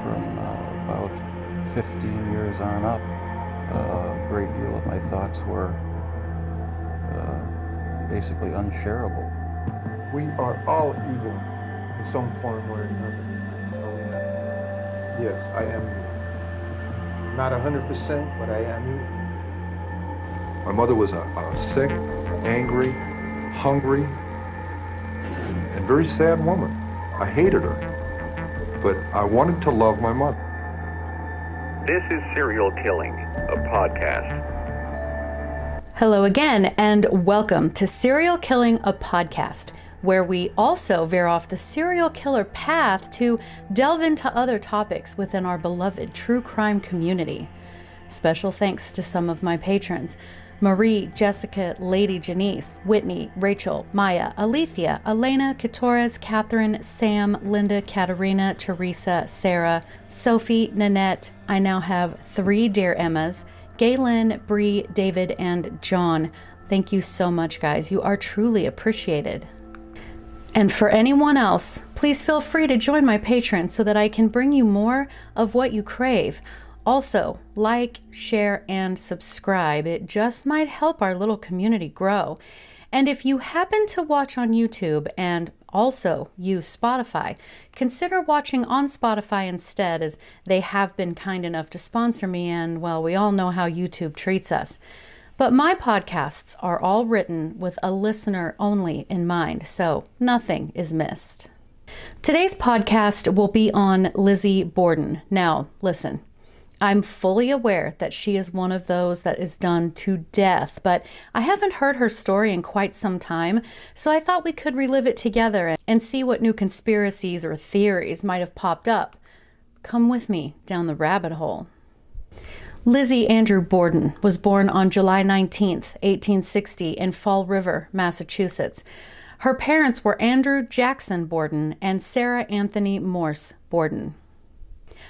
from about 15 years on up, a great deal of my thoughts were basically unshareable. We are all evil in some form or another. Yes, I am not 100%, but I am evil. My mother was a sick, angry, hungry, and very sad woman. I hated her, but I wanted to love my mother. This is Serial Killing, a podcast. Hello again, and welcome to Serial Killing, a podcast, where we also veer off the serial killer path to delve into other topics within our beloved true crime community. Special thanks to some of my patrons: Marie, Jessica, Lady Janice, Whitney, Rachel, Maya, Alethea, Elena, Katores, Catherine, Sam, Linda, Katerina, Teresa, Sarah, Sophie, Nanette. I now have 3 dear Emmas: Galen, Bree, David, and John. Thank you so much, guys. You are truly appreciated. And for anyone else, please feel free to join my patrons so that I can bring you more of what you crave. Also, like, share, and subscribe. It just might help our little community grow. And if you happen to watch on YouTube and also use Spotify, consider watching on Spotify instead, as they have been kind enough to sponsor me, and well, we all know how YouTube treats us. But my podcasts are all written with a listener only in mind, so nothing is missed. Today's podcast will be on Lizzie Borden. Now, listen. I'm fully aware that she is one of those that is done to death, but I haven't heard her story in quite some time, so I thought we could relive it together and see what new conspiracies or theories might have popped up. Come with me down the rabbit hole. Lizzie Andrew Borden was born on July 19th, 1860 in Fall River, Massachusetts. Her parents were Andrew Jackson Borden and Sarah Anthony Morse Borden.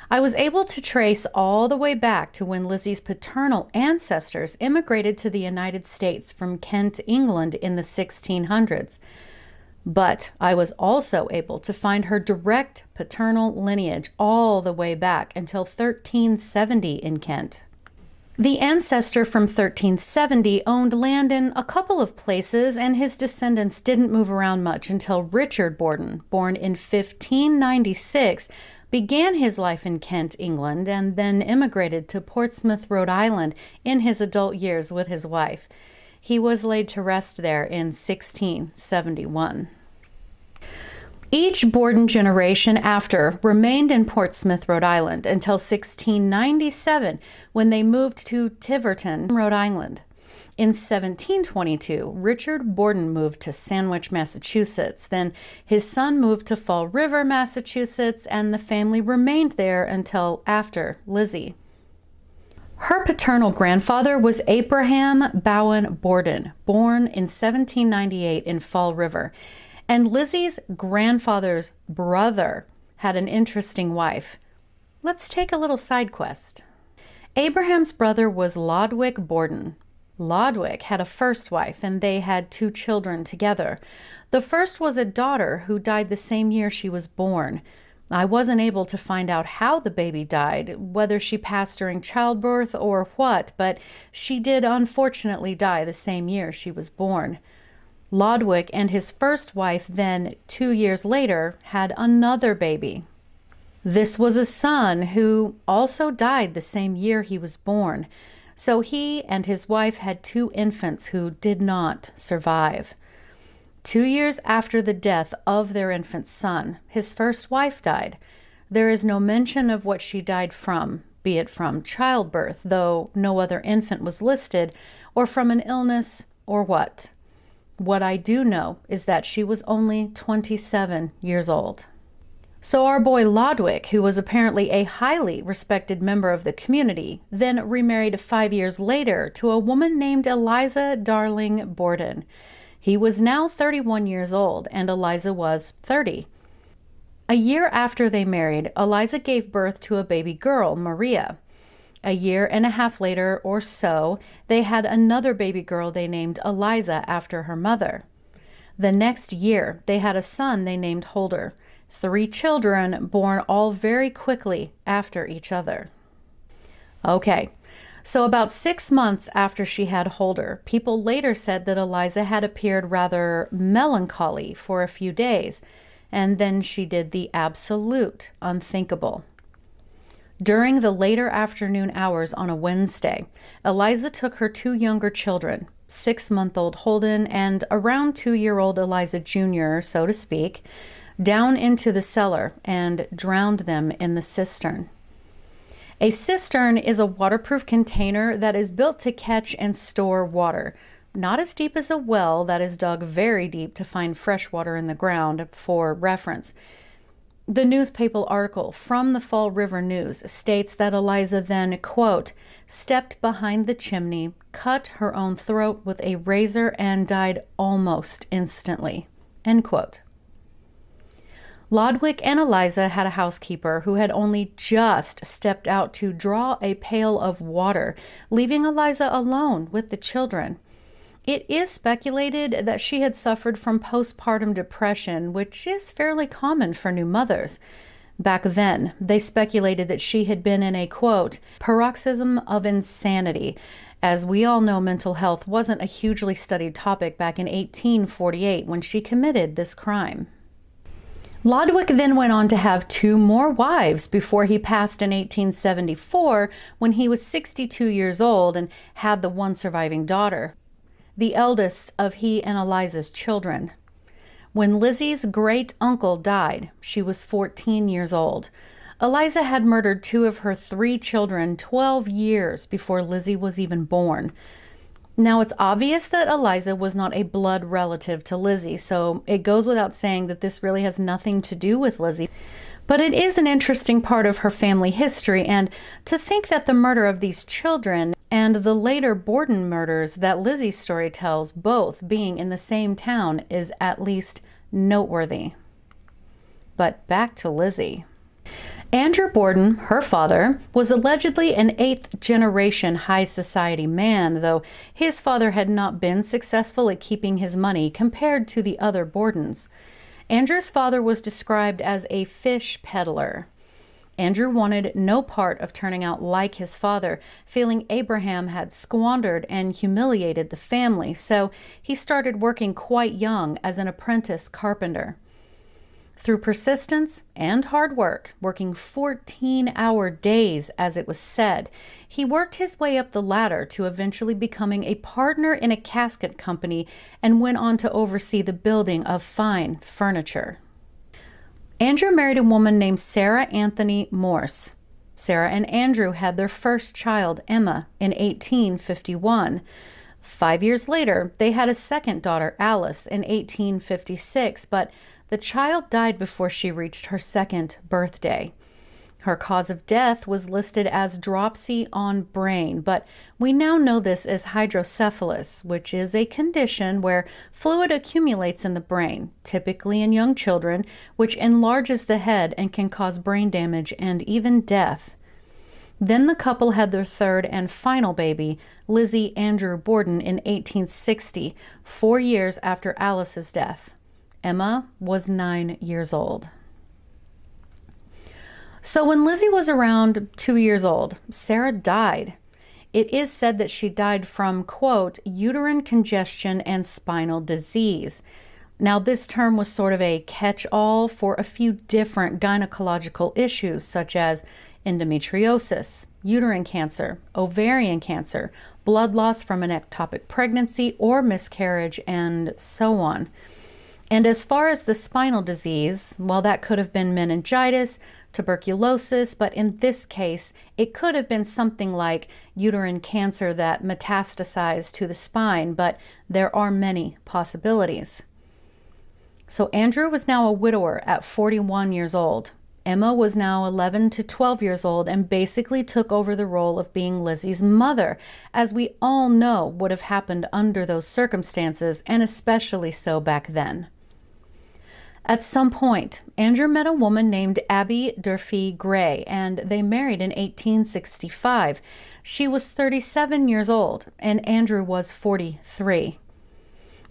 I was able to trace all the way back to when Lizzie's paternal ancestors immigrated to the United States from Kent, England in the 1600s. But I was also able to find her direct paternal lineage all the way back until 1370 in Kent. The ancestor from 1370 owned land in a couple of places, and his descendants didn't move around much until Richard Borden, born in 1596, began his life in Kent, England, and then immigrated to Portsmouth, Rhode Island in his adult years with his wife. He was laid to rest there in 1671. Each Borden generation after remained in Portsmouth, Rhode Island until 1697, when they moved to Tiverton, Rhode Island. In 1722, Richard Borden moved to Sandwich, Massachusetts. Then his son moved to Fall River, Massachusetts, and the family remained there until after Lizzie. Her paternal grandfather was Abraham Bowen Borden, born in 1798 in Fall River. And Lizzie's grandfather's brother had an interesting wife. Let's take a little side quest. Abraham's brother was Lodwick Borden. Lodwick had a first wife, and they had 2 children together. The first was a daughter who died the same year she was born. I wasn't able to find out how the baby died, whether she passed during childbirth or what, but she did unfortunately die the same year she was born. Lodwick and his first wife then, 2 years later, had another baby. This was a son who also died the same year he was born. So he and his wife had 2 infants who did not survive. 2 years after the death of their infant son, his first wife died. There is no mention of what she died from, be it from childbirth, though no other infant was listed, or from an illness, or what. What I do know is that she was only 27 years old. So our boy Lodwick, who was apparently a highly respected member of the community, then remarried 5 years later to a woman named Elissa Darling Borden. He was now 31 years old, and Eliza was 30. A year after they married, Eliza gave birth to a baby girl, Maria. A year and a half later or so, they had another baby girl they named Eliza after her mother. The next year, they had a son they named Holder. 3 children born all very quickly after each other. Okay, so about 6 months after she had Holder, people later said that Elissa had appeared rather melancholy for a few days, and then she did the absolute unthinkable. During the later afternoon hours on a Wednesday, Elissa took her 2 younger children, 6-month-old Holden and around 2-year-old Elissa Jr., so to speak, down into the cellar and drowned them in the cistern. A cistern is a waterproof container that is built to catch and store water, not as deep as a well that is dug very deep to find fresh water in the ground, for reference. The newspaper article from the Fall River News states that Elissa then, quote, stepped behind the chimney, cut her own throat with a razor, and died almost instantly, end quote. Lodwick and Elissa had a housekeeper who had only just stepped out to draw a pail of water, leaving Elissa alone with the children. It is speculated that she had suffered from postpartum depression, which is fairly common for new mothers. Back then, they speculated that she had been in a, quote, paroxysm of insanity. As we all know, mental health wasn't a hugely studied topic back in 1848 when she committed this crime. Lodwick then went on to have 2 more wives before he passed in 1874 when he was 62 years old and had the one surviving daughter, the eldest of he and Elissa's children. When Lizzie's great-uncle died, she was 14 years old. Elissa had murdered 2 of her 3 children 12 years before Lizzie was even born. Now, it's obvious that Elissa was not a blood relative to Lizzie, so it goes without saying that this really has nothing to do with Lizzie. But it is an interesting part of her family history, and to think that the murder of these children and the later Borden murders that Lizzie's story tells, both being in the same town, is at least noteworthy. But back to Lizzie. Andrew Borden, her father, was allegedly an 8th-generation high society man, though his father had not been successful at keeping his money compared to the other Bordens. Andrew's father was described as a fish peddler. Andrew wanted no part of turning out like his father, feeling Abraham had squandered and humiliated the family, so he started working quite young as an apprentice carpenter. Through persistence and hard work, working 14-hour days as it was said, he worked his way up the ladder to eventually becoming a partner in a casket company and went on to oversee the building of fine furniture. Andrew married a woman named Sarah Anthony Morse. Sarah and Andrew had their first child, Emma, in 1851. 5 years later, they had a second daughter, Alice, in 1856, but the child died before she reached her second birthday. Her cause of death was listed as dropsy on brain, but we now know this as hydrocephalus, which is a condition where fluid accumulates in the brain, typically in young children, which enlarges the head and can cause brain damage and even death. Then the couple had their third and final baby, Lizzie Andrew Borden, in 1860, 4 years after Alice's death. Emma was 9 years old. So when Lizzie was around 2 years old, Sarah died. It is said that she died from, quote, uterine congestion and spinal disease. Now, this term was sort of a catch-all for a few different gynecological issues, such as endometriosis, uterine cancer, ovarian cancer, blood loss from an ectopic pregnancy or miscarriage, and so on. And as far as the spinal disease, well, that could have been meningitis, tuberculosis, but in this case, it could have been something like uterine cancer that metastasized to the spine, but there are many possibilities. So Andrew was now a widower at 41 years old. Emma was now 11 to 12 years old and basically took over the role of being Lizzie's mother, as we all know would have happened under those circumstances, and especially so back then. At some point, Andrew met a woman named Abby Durfee Gray, and they married in 1865. She was 37 years old, and Andrew was 43.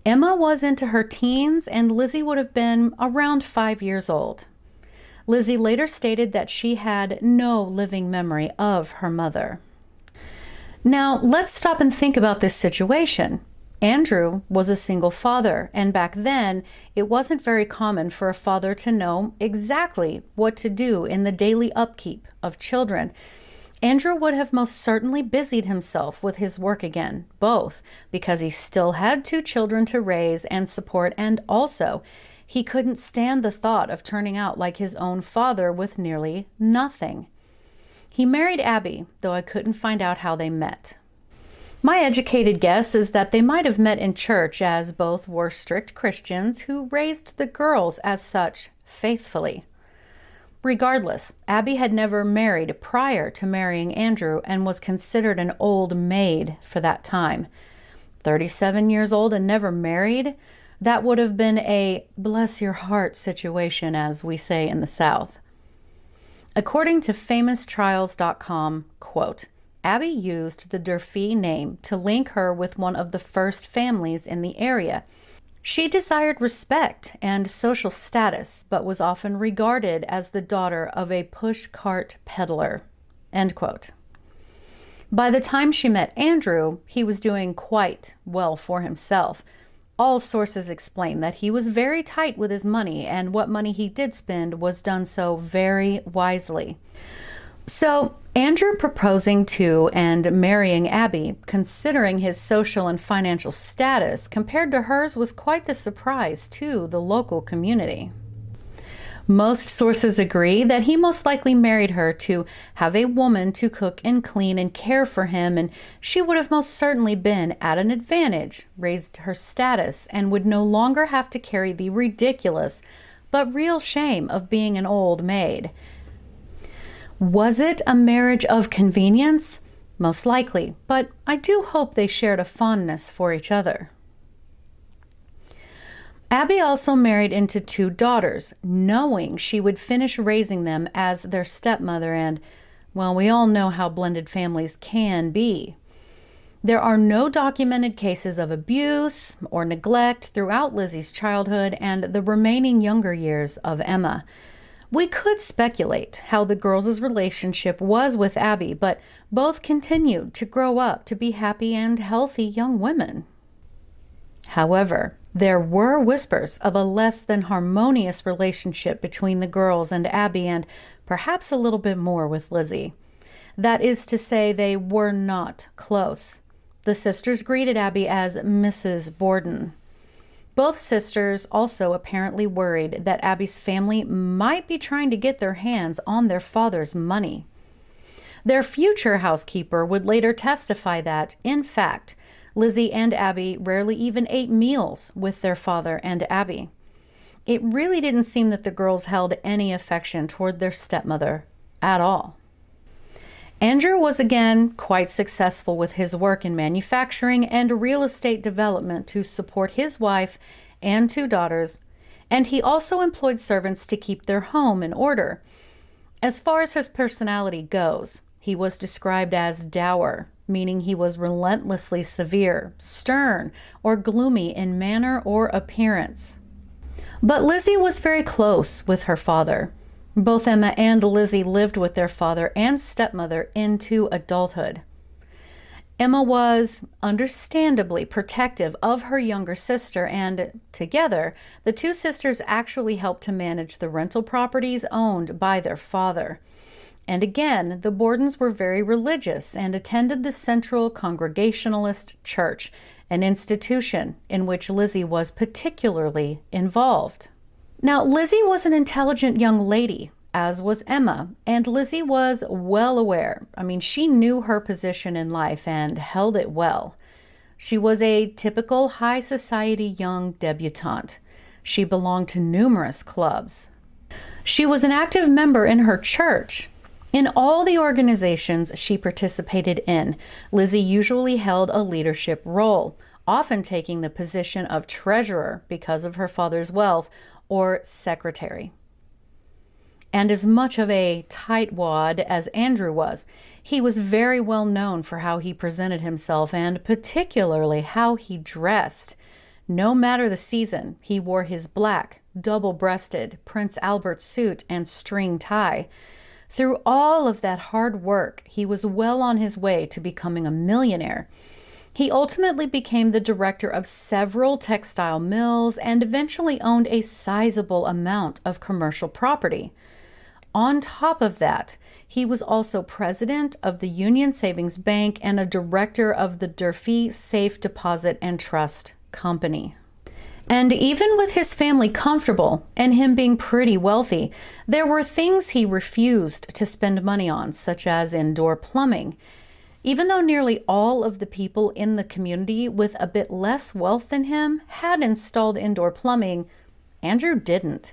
Emma was into her teens, and Lizzie would have been around 5 years old. Lizzie later stated that she had no living memory of her mother. Now, let's stop and think about this situation. Andrew was a single father, and back then, it wasn't very common for a father to know exactly what to do in the daily upkeep of children. Andrew would have most certainly busied himself with his work again, both because he still had 2 children to raise and support, and also he couldn't stand the thought of turning out like his own father with nearly nothing. He married Abby, though I couldn't find out how they met. My educated guess is that they might have met in church, as both were strict Christians who raised the girls as such faithfully. Regardless, Abby had never married prior to marrying Andrew and was considered an old maid for that time. 37 years old and never married? That would have been a bless your heart situation, as we say in the South. According to famoustrials.com, quote, Abby used the Durfee name to link her with one of the first families in the area. She desired respect and social status, but was often regarded as the daughter of a push-cart peddler, end quote. By the time she met Andrew, he was doing quite well for himself. All sources explain that he was very tight with his money, and what money he did spend was done so very wisely. So, Andrew proposing to and marrying Abby, considering his social and financial status compared to hers, was quite the surprise to the local community. Most sources agree that he most likely married her to have a woman to cook and clean and care for him, and she would have most certainly been at an advantage, raised her status, and would no longer have to carry the ridiculous but real shame of being an old maid. Was it a marriage of convenience? Most likely, but I do hope they shared a fondness for each other. Abby also married into 2 daughters, knowing she would finish raising them as their stepmother, and, well, we all know how blended families can be. There are no documented cases of abuse or neglect throughout Lizzie's childhood and the remaining younger years of Emma. We could speculate how the girls' relationship was with Abby, but both continued to grow up to be happy and healthy young women. However, there were whispers of a less than harmonious relationship between the girls and Abby, and perhaps a little bit more with Lizzie. That is to say, they were not close. The sisters greeted Abby as Mrs. Borden. Both sisters also apparently worried that Abby's family might be trying to get their hands on their father's money. Their future housekeeper would later testify that, in fact, Lizzie and Abby rarely even ate meals with their father and Abby. It really didn't seem that the girls held any affection toward their stepmother at all. Andrew was again quite successful with his work in manufacturing and real estate development to support his wife and 2 daughters, and he also employed servants to keep their home in order. As far as his personality goes, he was described as dour, meaning he was relentlessly severe, stern, or gloomy in manner or appearance. But Lizzie was very close with her father. Both Emma and Lizzie lived with their father and stepmother into adulthood. Emma was understandably protective of her younger sister, and together, the 2 sisters actually helped to manage the rental properties owned by their father. And again, the Bordens were very religious and attended the Central Congregationalist Church, an institution in which Lizzie was particularly involved. Now, Lizzie was an intelligent young lady, as was Emma, and Lizzie was well aware. She knew her position in life and held it well. She was a typical high society young debutante. She belonged to numerous clubs. She was an active member in her church. In all the organizations she participated in, Lizzie usually held a leadership role, often taking the position of treasurer because of her father's wealth, or secretary. And as much of a tightwad as Andrew was, he was very well known for how he presented himself and particularly how he dressed. No matter the season, he wore his black, double-breasted Prince Albert suit and string tie. Through all of that hard work, he was well on his way to becoming a millionaire. He ultimately became the director of several textile mills and eventually owned a sizable amount of commercial property. On top of that, he was also president of the Union Savings Bank and a director of the Durfee Safe Deposit and Trust Company. And even with his family comfortable and him being pretty wealthy, there were things he refused to spend money on, such as indoor plumbing. Even though nearly all of the people in the community with a bit less wealth than him had installed indoor plumbing, Andrew didn't.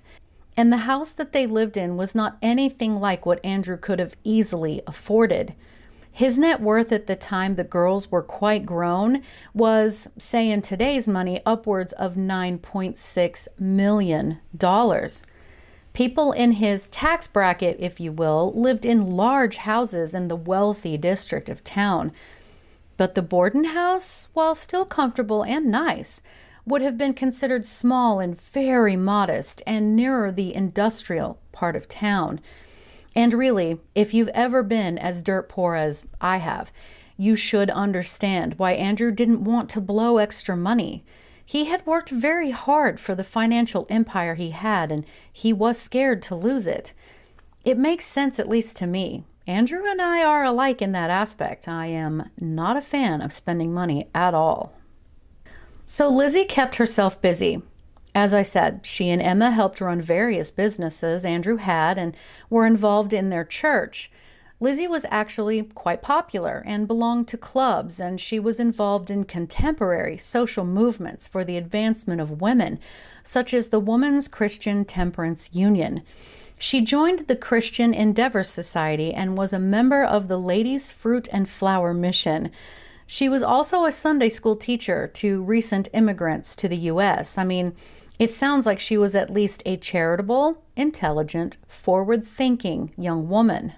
And the house that they lived in was not anything like what Andrew could have easily afforded. His net worth at the time the girls were quite grown was, say in today's money, upwards of $9.6 million. People in his tax bracket, if you will, lived in large houses in the wealthy district of town. But the Borden house, while still comfortable and nice, would have been considered small and very modest and nearer the industrial part of town. And really, if you've ever been as dirt poor as I have, you should understand why Andrew didn't want to blow extra money. He had worked very hard for the financial empire he had, and he was scared to lose it. It makes sense, at least to me. Andrew and I are alike in that aspect. I am not a fan of spending money at all. So Lizzie kept herself busy. As I said, she and Emma helped run various businesses Andrew had and were involved in their church. Lizzie was actually quite popular and belonged to clubs, and she was involved in contemporary social movements for the advancement of women, such as the Women's Christian Temperance Union. She joined the Christian Endeavor Society and was a member of the Ladies' Fruit and Flower Mission. She was also a Sunday school teacher to recent immigrants to the U.S. I mean, it sounds like she was at least a charitable, intelligent, forward-thinking young woman.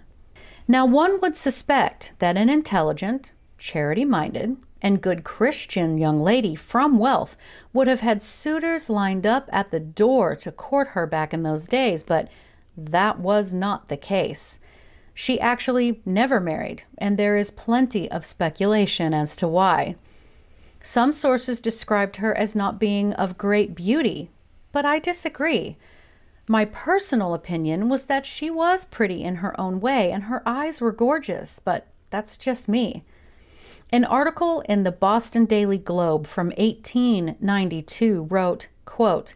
Now, one would suspect that an intelligent, charity-minded, and good Christian young lady from wealth would have had suitors lined up at the door to court her back in those days, but that was not the case. She actually never married, and there is plenty of speculation as to why. Some sources described her as not being of great beauty, but I disagree. My personal opinion was that she was pretty in her own way, and her eyes were gorgeous, but that's just me. An article in the Boston Daily Globe from 1892 wrote, quote,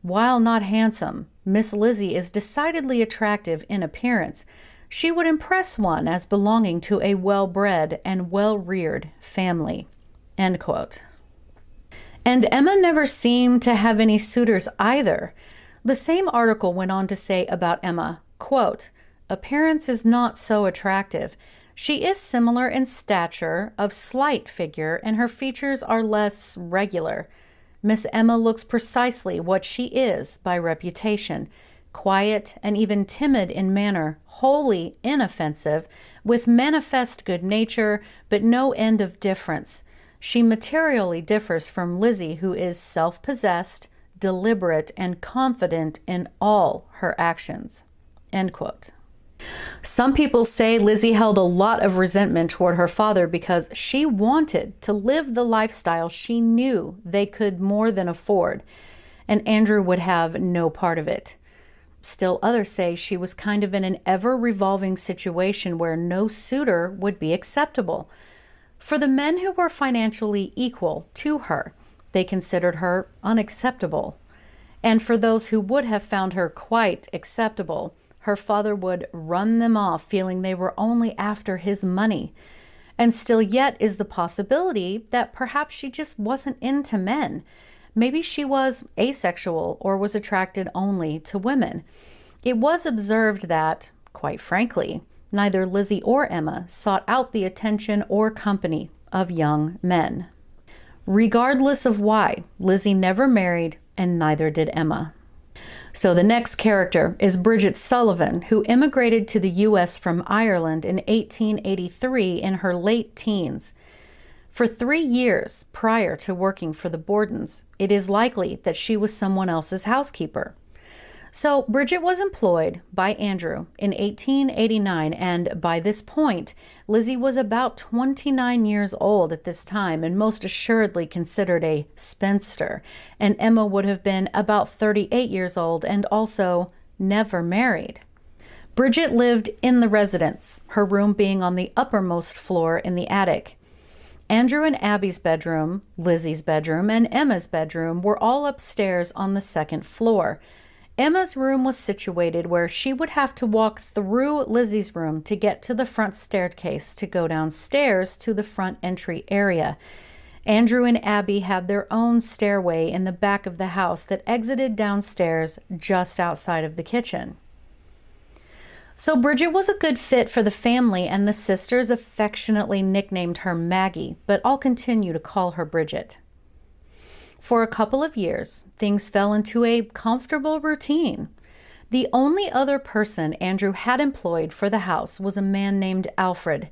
"While not handsome, Miss Lizzie is decidedly attractive in appearance. She would impress one as belonging to a well-bred and well-reared family." End quote. And Emma never seemed to have any suitors either. The same article went on to say about Emma, quote, "Appearance is not so attractive. She is similar in stature, of slight figure, and her features are less regular. Miss Emma looks precisely what she is by reputation, quiet and even timid in manner, wholly inoffensive, with manifest good nature, but no end of difference. She materially differs from Lizzie, who is self-possessed, deliberate, and confident in all her actions." End quote. Some people say Lizzie held a lot of resentment toward her father because she wanted to live the lifestyle she knew they could more than afford, and Andrew would have no part of it. Still, others say she was kind of in an ever-revolving situation where no suitor would be acceptable. For the men who were financially equal to her, they considered her unacceptable. And for those who would have found her quite acceptable, her father would run them off, feeling they were only after his money. And still yet is the possibility that perhaps she just wasn't into men. Maybe she was asexual or was attracted only to women. It was observed that, quite frankly, neither Lizzie or Emma sought out the attention or company of young men. Regardless of why, Lizzie never married, and neither did Emma. So the next character is Bridget Sullivan, who immigrated to the U.S. from Ireland in 1883 in her late teens. For 3 years prior to working for the Bordens, it is likely that she was someone else's housekeeper. So Bridget was employed by Andrew in 1889, and by this point, Lizzie was about 29 years old at this time and most assuredly considered a spinster, and Emma would have been about 38 years old and also never married. Bridget lived in the residence, her room being on the uppermost floor in the attic. Andrew and Abby's bedroom, Lizzie's bedroom, and Emma's bedroom were all upstairs on the second floor. Emma's room was situated where she would have to walk through Lizzie's room to get to the front staircase to go downstairs to the front entry area. Andrew and Abby had their own stairway in the back of the house that exited downstairs just outside of the kitchen. So Bridget was a good fit for the family, and the sisters affectionately nicknamed her Maggie, but I'll continue to call her Bridget. For a couple of years, things fell into a comfortable routine. The only other person Andrew had employed for the house was a man named Alfred.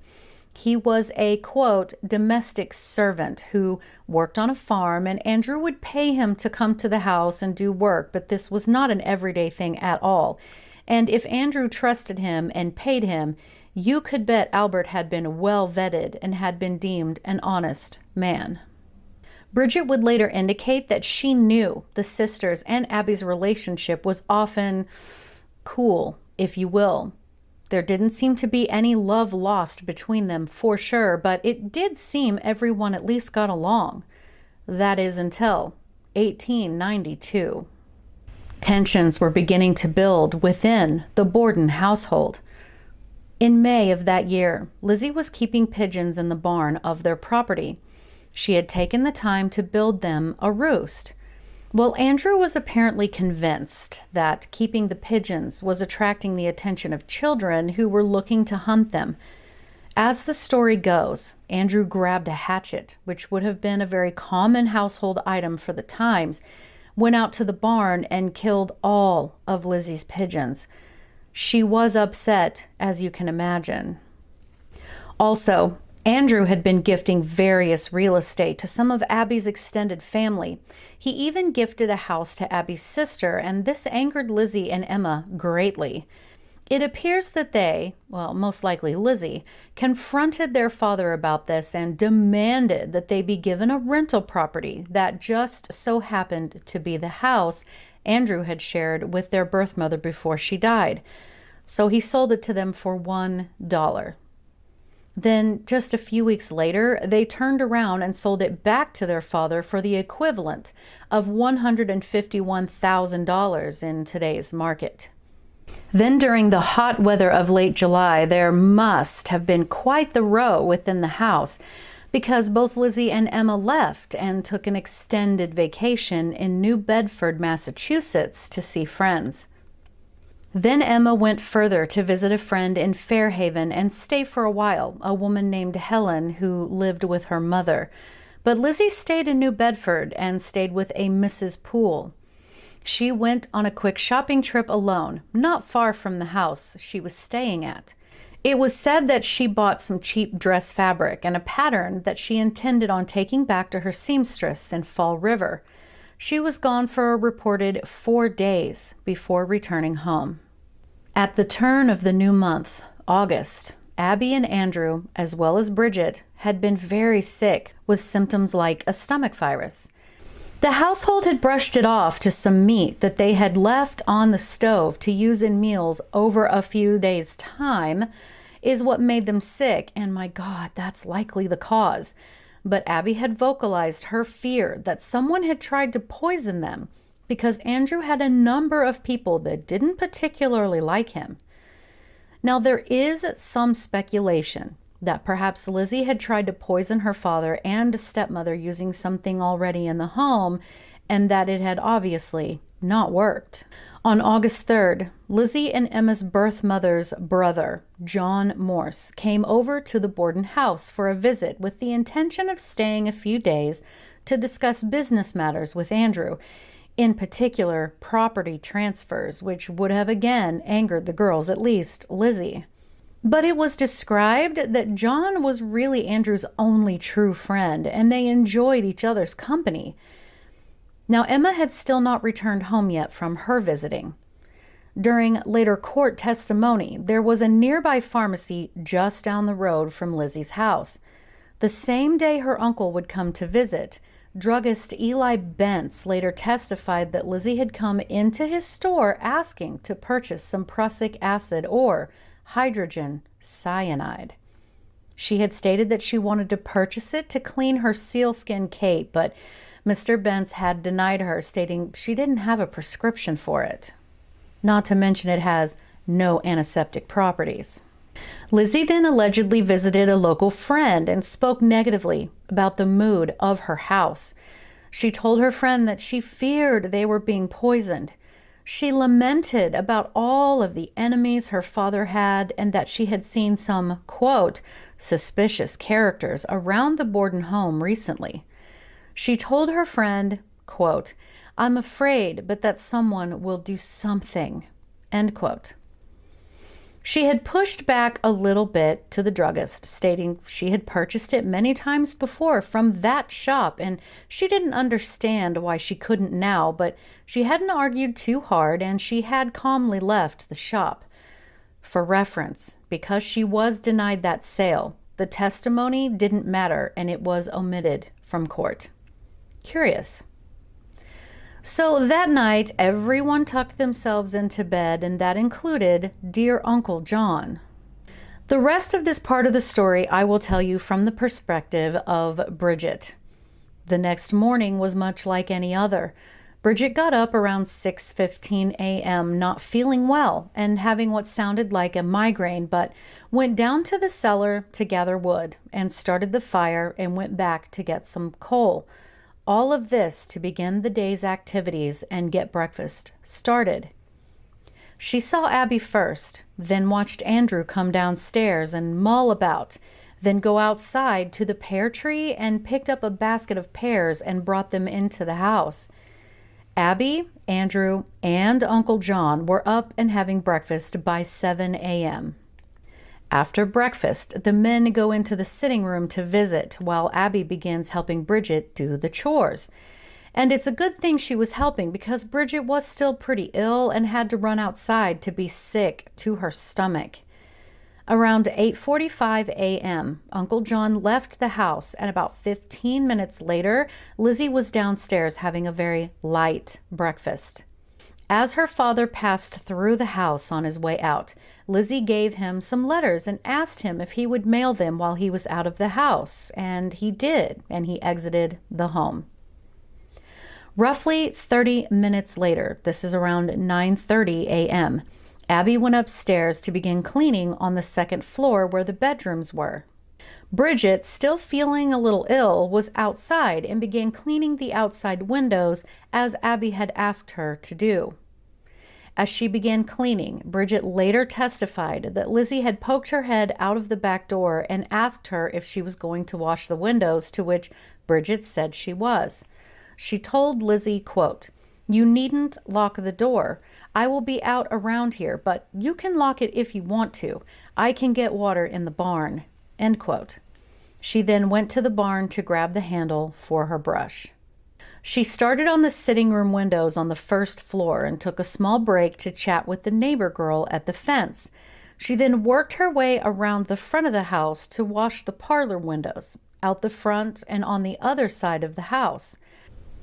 He was a, quote, domestic servant who worked on a farm, and Andrew would pay him to come to the house and do work, but this was not an everyday thing at all. And if Andrew trusted him and paid him, you could bet Albert had been well vetted and had been deemed an honest man. Bridget would later indicate that she knew the sisters and Abby's relationship was often cool, if you will. There didn't seem to be any love lost between them for sure, but it did seem everyone at least got along. That is until 1892. Tensions were beginning to build within the Borden household. In May of that year, Lizzie was keeping pigeons in the barn of their property. She had taken the time to build them a roost. Well, Andrew was apparently convinced that keeping the pigeons was attracting the attention of children who were looking to hunt them. As the story goes, Andrew grabbed a hatchet, which would have been a very common household item for the times, went out to the barn and killed all of Lizzie's pigeons. She was upset, as you can imagine. Also, Andrew had been gifting various real estate to some of Abby's extended family. He even gifted a house to Abby's sister, and this angered Lizzie and Emma greatly. It appears that they, well, most likely Lizzie, confronted their father about this and demanded that they be given a rental property that just so happened to be the house Andrew had shared with their birth mother before she died. So he sold it to them for $1. Then, just a few weeks later, they turned around and sold it back to their father for the equivalent of $151,000 in today's market. Then, during the hot weather of late July, there must have been quite the row within the house, because both Lizzie and Emma left and took an extended vacation in New Bedford, Massachusetts, to see friends. Then Emma went further to visit a friend in Fairhaven and stay for a while, a woman named Helen who lived with her mother. But Lizzie stayed in New Bedford and stayed with a Mrs. Poole. She went on a quick shopping trip alone, not far from the house she was staying at. It was said that she bought some cheap dress fabric and a pattern that she intended on taking back to her seamstress in Fall River. She was gone for a reported 4 days before returning home. At the turn of the new month, August, Abby and Andrew, as well as Bridget, had been very sick with symptoms like a stomach virus. The household had brushed it off to some meat that they had left on the stove to use in meals over a few days' time is what made them sick, and my God, that's likely the cause. But Abby had vocalized her fear that someone had tried to poison them, because Andrew had a number of people that didn't particularly like him. Now, there is some speculation that perhaps Lizzie had tried to poison her father and a stepmother using something already in the home, and that it had obviously not worked. On August 3rd, Lizzie and Emma's birth mother's brother, John Morse, came over to the Borden house for a visit with the intention of staying a few days to discuss business matters with Andrew. In particular, property transfers, which would have again angered the girls, at least Lizzie. But it was described that John was really Andrew's only true friend, and they enjoyed each other's company. Now, Emma had still not returned home yet from her visiting. During later court testimony, there was a nearby pharmacy just down the road from Lizzie's house. The same day her uncle would come to visit, druggist Eli Bentz later testified that Lizzie had come into his store asking to purchase some prussic acid or hydrogen cyanide. She had stated that she wanted to purchase it to clean her sealskin cape, but Mr. Bentz had denied her, stating she didn't have a prescription for it. Not to mention it has no antiseptic properties. Lizzie then allegedly visited a local friend and spoke negatively about the mood of her house. She told her friend that she feared they were being poisoned. She lamented about all of the enemies her father had and that she had seen some, quote, suspicious characters around the Borden home recently. She told her friend, quote, I'm afraid, but that someone will do something, end quote. She had pushed back a little bit to the druggist, stating she had purchased it many times before from that shop, and she didn't understand why she couldn't now, but she hadn't argued too hard, and she had calmly left the shop. For reference, because she was denied that sale, the testimony didn't matter, and it was omitted from court. Curious. So that night, everyone tucked themselves into bed, and that included dear Uncle John. The rest of this part of the story I will tell you from the perspective of Bridget. The next morning was much like any other. Bridget got up around 6:15 a.m., not feeling well and having what sounded like a migraine, but went down to the cellar to gather wood and started the fire and went back to get some coal. All of this to begin the day's activities and get breakfast started. She saw Abby first, then watched Andrew come downstairs and mull about, then go outside to the pear tree and picked up a basket of pears and brought them into the house. Abby, Andrew, and Uncle John were up and having breakfast by 7 a.m. After breakfast, the men go into the sitting room to visit while Abby begins helping Bridget do the chores. And it's a good thing she was helping because Bridget was still pretty ill and had to run outside to be sick to her stomach. Around 8:45 a.m., Uncle John left the house, and about 15 minutes later, Lizzie was downstairs having a very light breakfast. As her father passed through the house on his way out, Lizzie gave him some letters and asked him if he would mail them while he was out of the house, and he did, and he exited the home. Roughly 30 minutes later, this is around 9:30 a.m., Abby went upstairs to begin cleaning on the second floor where the bedrooms were. Bridget, still feeling a little ill, was outside and began cleaning the outside windows as Abby had asked her to do. As she began cleaning, Bridget later testified that Lizzie had poked her head out of the back door and asked her if she was going to wash the windows, to which Bridget said she was. She told Lizzie, quote, "You needn't lock the door. I will be out around here, but you can lock it if you want to. I can get water in the barn," end quote. She then went to the barn to grab the handle for her brush. She started on the sitting room windows on the first floor and took a small break to chat with the neighbor girl at the fence. She then worked her way around the front of the house to wash the parlor windows, out the front and on the other side of the house.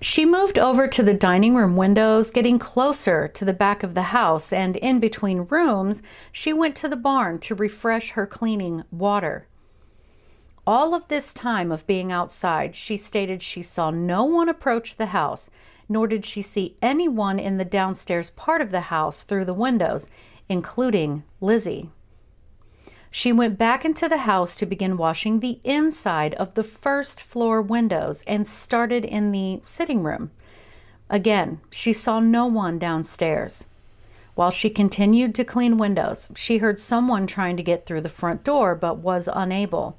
She moved over to the dining room windows, getting closer to the back of the house, and in between rooms, she went to the barn to refresh her cleaning water. All of this time of being outside, she stated she saw no one approach the house, nor did she see anyone in the downstairs part of the house through the windows, including Lizzie. She went back into the house to begin washing the inside of the first floor windows and started in the sitting room. Again, she saw no one downstairs. While she continued to clean windows, she heard someone trying to get through the front door but was unable.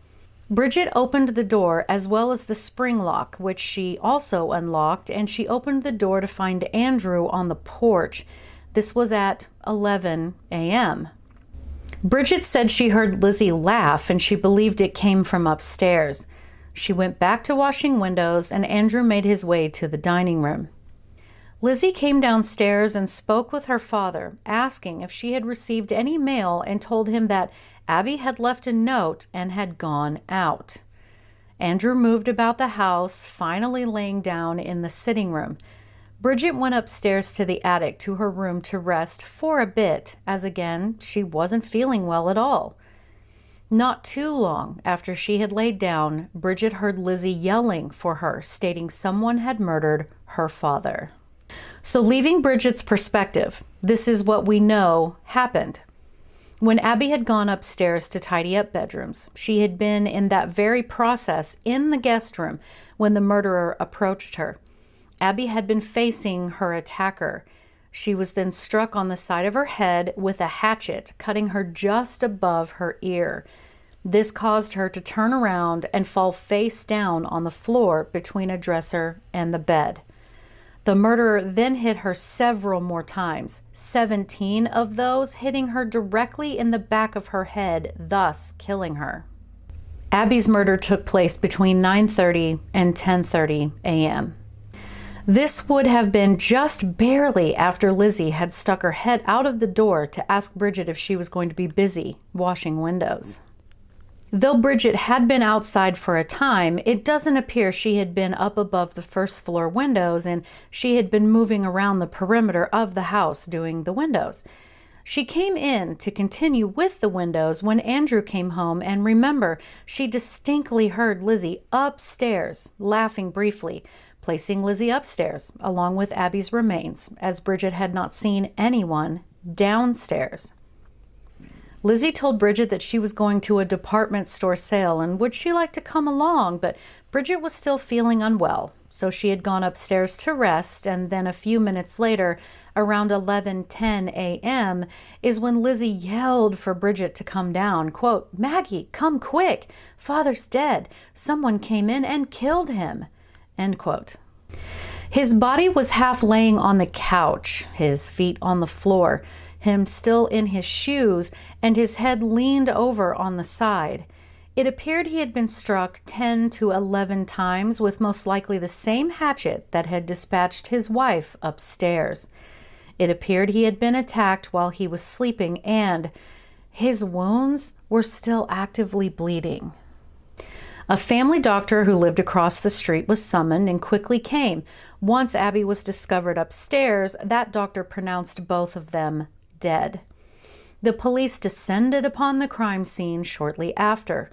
Bridget opened the door as well as the spring lock, which she also unlocked, and she opened the door to find Andrew on the porch. This was at 11 a.m. Bridget said she heard Lizzie laugh and she believed it came from upstairs. She went back to washing windows and Andrew made his way to the dining room. Lizzie came downstairs and spoke with her father, asking if she had received any mail, and told him that Abby had left a note and had gone out. Andrew moved about the house, finally laying down in the sitting room. Bridget went upstairs to the attic to her room to rest for a bit, as again, she wasn't feeling well at all. Not too long after she had laid down, Bridget heard Lizzie yelling for her, stating someone had murdered her father. So leaving Bridget's perspective, this is what we know happened. When Abby had gone upstairs to tidy up bedrooms, she had been in that very process in the guest room when the murderer approached her. Abby had been facing her attacker. She was then struck on the side of her head with a hatchet, cutting her just above her ear. This caused her to turn around and fall face down on the floor between a dresser and the bed. The murderer then hit her several more times, 17 of those hitting her directly in the back of her head, thus killing her. Abby's murder took place between 9:30 and 10:30 a.m. This would have been just barely after Lizzie had stuck her head out of the door to ask Bridget if she was going to be busy washing windows. Though Bridget had been outside for a time, it doesn't appear she had been up above the first floor windows, and she had been moving around the perimeter of the house doing the windows. She came in to continue with the windows when Andrew came home, and remember, she distinctly heard Lizzie upstairs, laughing briefly, placing Lizzie upstairs along with Abby's remains, as Bridget had not seen anyone downstairs. Lizzie told Bridget that she was going to a department store sale and would she like to come along, but Bridget was still feeling unwell, so she had gone upstairs to rest, and then a few minutes later, around 11:10 a.m., is when Lizzie yelled for Bridget to come down, quote, "Maggie, come quick, Father's dead. Someone came in and killed him," end quote. His body was half laying on the couch, his feet on the floor, him still in his shoes, and his head leaned over on the side. It appeared he had been struck 10 to 11 times with most likely the same hatchet that had dispatched his wife upstairs. It appeared he had been attacked while he was sleeping, and his wounds were still actively bleeding. A family doctor who lived across the street was summoned and quickly came. Once Abby was discovered upstairs, that doctor pronounced both of them dead. The police descended upon the crime scene shortly after.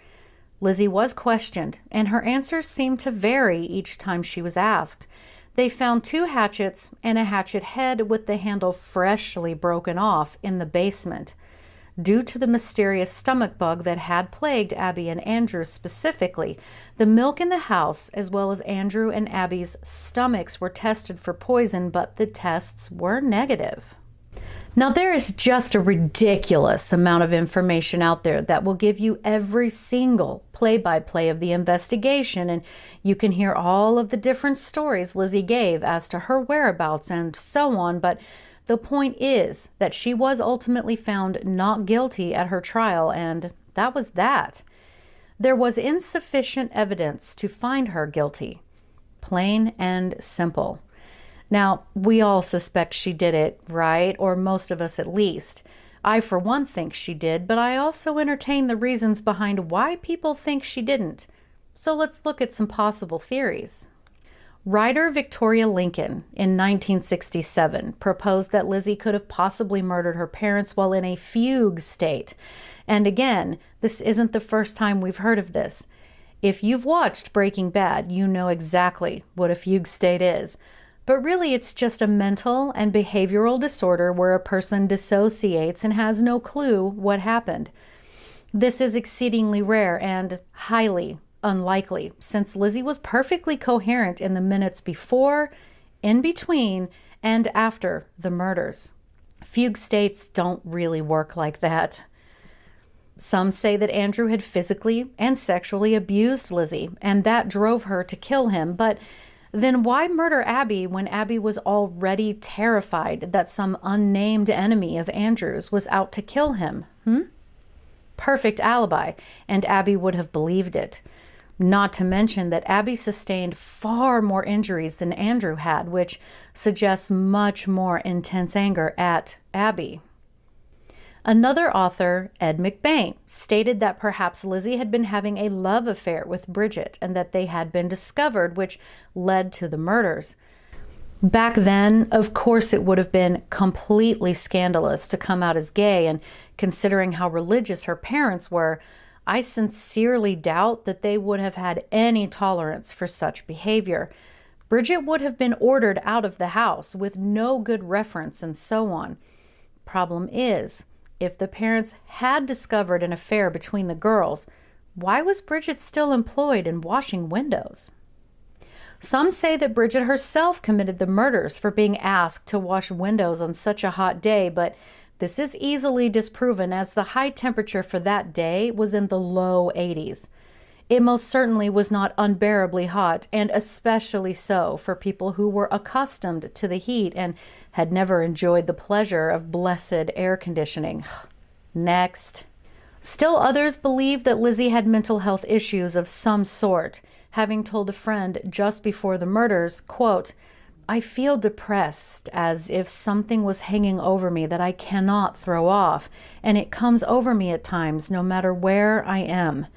Lizzie was questioned, and her answers seemed to vary each time she was asked. They found 2 hatchets and a hatchet head with the handle freshly broken off in the basement. Due to the mysterious stomach bug that had plagued Abby and Andrew specifically, the milk in the house, as well as Andrew and Abby's stomachs, were tested for poison, but the tests were negative. Now, there is just a ridiculous amount of information out there that will give you every single play-by-play of the investigation, and you can hear all of the different stories Lizzie gave as to her whereabouts and so on, but the point is that she was ultimately found not guilty at her trial, and that was that. There was insufficient evidence to find her guilty. Plain and simple. Now, we all suspect she did it, right? Or most of us at least. I, for one, think she did, but I also entertain the reasons behind why people think she didn't. So let's look at some possible theories. Writer Victoria Lincoln in 1967 proposed that Lizzie could have possibly murdered her parents while in a fugue state. And again, this isn't the first time we've heard of this. If you've watched Breaking Bad, you know exactly what a fugue state is. But really, it's just a mental and behavioral disorder where a person dissociates and has no clue what happened. This is exceedingly rare and highly unlikely, since Lizzie was perfectly coherent in the minutes before, in between, and after the murders. Fugue states don't really work like that. Some say that Andrew had physically and sexually abused Lizzie, and that drove her to kill him, but then why murder Abby when Abby was already terrified that some unnamed enemy of Andrew's was out to kill him? perfect alibi, and Abby would have believed it. Not to mention that Abby sustained far more injuries than Andrew had, which suggests much more intense anger at Abby. Another author, Ed McBain, stated that perhaps Lizzie had been having a love affair with Bridget and that they had been discovered, which led to the murders. Back then, of course, it would have been completely scandalous to come out as gay, and considering how religious her parents were, I sincerely doubt that they would have had any tolerance for such behavior. Bridget would have been ordered out of the house with no good reference and so on. Problem is, if the parents had discovered an affair between the girls, why was Bridget still employed in washing windows? Some say that Bridget herself committed the murders for being asked to wash windows on such a hot day, but this is easily disproven as the high temperature for that day was in the low 80s. It most certainly was not unbearably hot, and especially so for people who were accustomed to the heat and had never enjoyed the pleasure of blessed air conditioning. Next. Still others believe that Lizzie had mental health issues of some sort, having told a friend just before the murders, quote, "I feel depressed, as if something was hanging over me that I cannot throw off, and it comes over me at times no matter where I am,"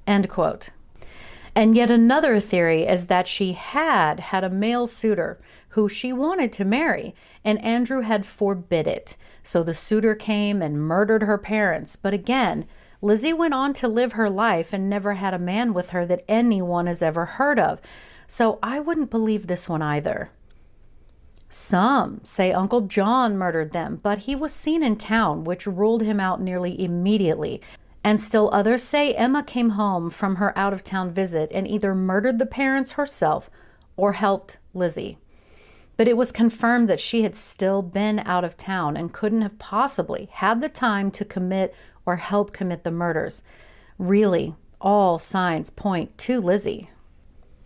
end quote. And yet another theory is that she had a male suitor who she wanted to marry, and Andrew had forbid it. So the suitor came and murdered her parents. But again, Lizzie went on to live her life and never had a man with her that anyone has ever heard of. So I wouldn't believe this one either. Some say Uncle John murdered them, but he was seen in town, which ruled him out nearly immediately. And still others say Emma came home from her out-of-town visit and either murdered the parents herself or helped Lizzie. But it was confirmed that she had still been out of town and couldn't have possibly had the time to commit or help commit the murders. Really, all signs point to Lizzie.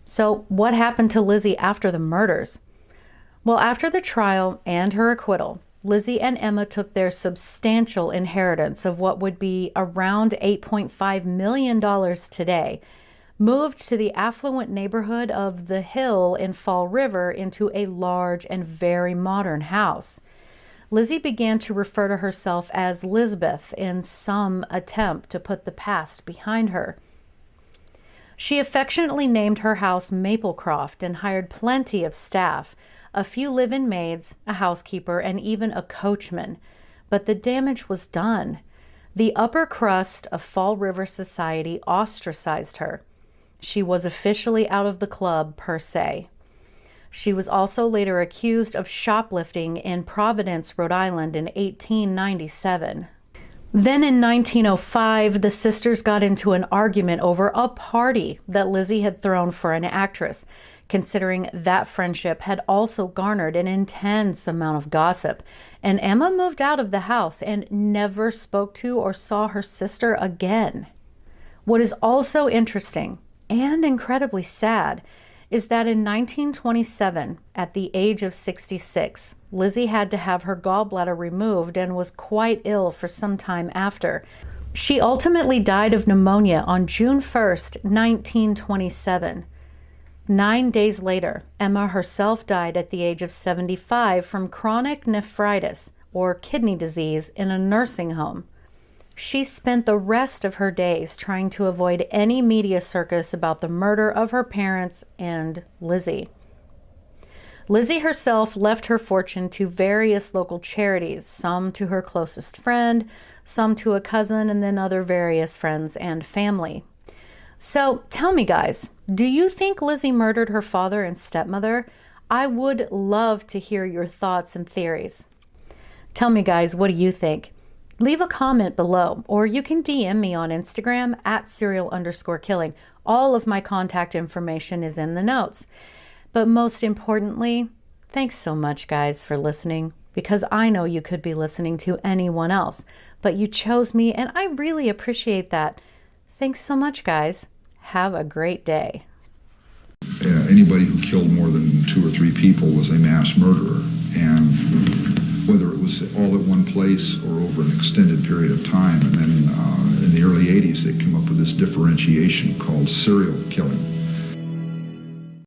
So what happened to Lizzie after the murders? Well, after the trial and her acquittal, Lizzie and Emma took their substantial inheritance of what would be around $8.5 million today, moved to the affluent neighborhood of The Hill in Fall River into a large and very modern house. Lizzie began to refer to herself as Lizbeth in some attempt to put the past behind her. She affectionately named her house Maplecroft and hired plenty of staff, a few live-in maids, a housekeeper, and even a coachman. But the damage was done. The upper crust of Fall River society ostracized her. She was officially out of the club per se. She was also later accused of shoplifting in Providence, Rhode Island in 1897. Then in 1905, the sisters got into an argument over a party that Lizzie had thrown for an actress, considering that friendship had also garnered an intense amount of gossip. And Emma moved out of the house and never spoke to or saw her sister again. What is also interesting and incredibly sad is that in 1927, at the age of 66, Lizzie had to have her gallbladder removed and was quite ill for some time after. She ultimately died of pneumonia on June 1st, 1927. 9 days later, Emma herself died at the age of 75 from chronic nephritis, or kidney disease, in a nursing home. She spent the rest of her days trying to avoid any media circus about the murder of her parents and Lizzie. Lizzie herself left her fortune to various local charities, some to her closest friend, some to a cousin, and then other various friends and family. So tell me, guys, do you think Lizzie murdered her father and stepmother? I would love to hear your thoughts and theories. Tell me, guys, what do you think? Leave a comment below, or you can DM me on Instagram at serial_killing. All of my contact information is in the notes. But most importantly, thanks so much, guys, for listening, because I know you could be listening to anyone else, but you chose me, and I really appreciate that. Thanks so much, guys. Have a great day. Anybody who killed more than 2 or 3 people was a mass murderer, and whether it was all at one place or over an extended period of time. And then in the early 80s, they came up with this differentiation called serial killing.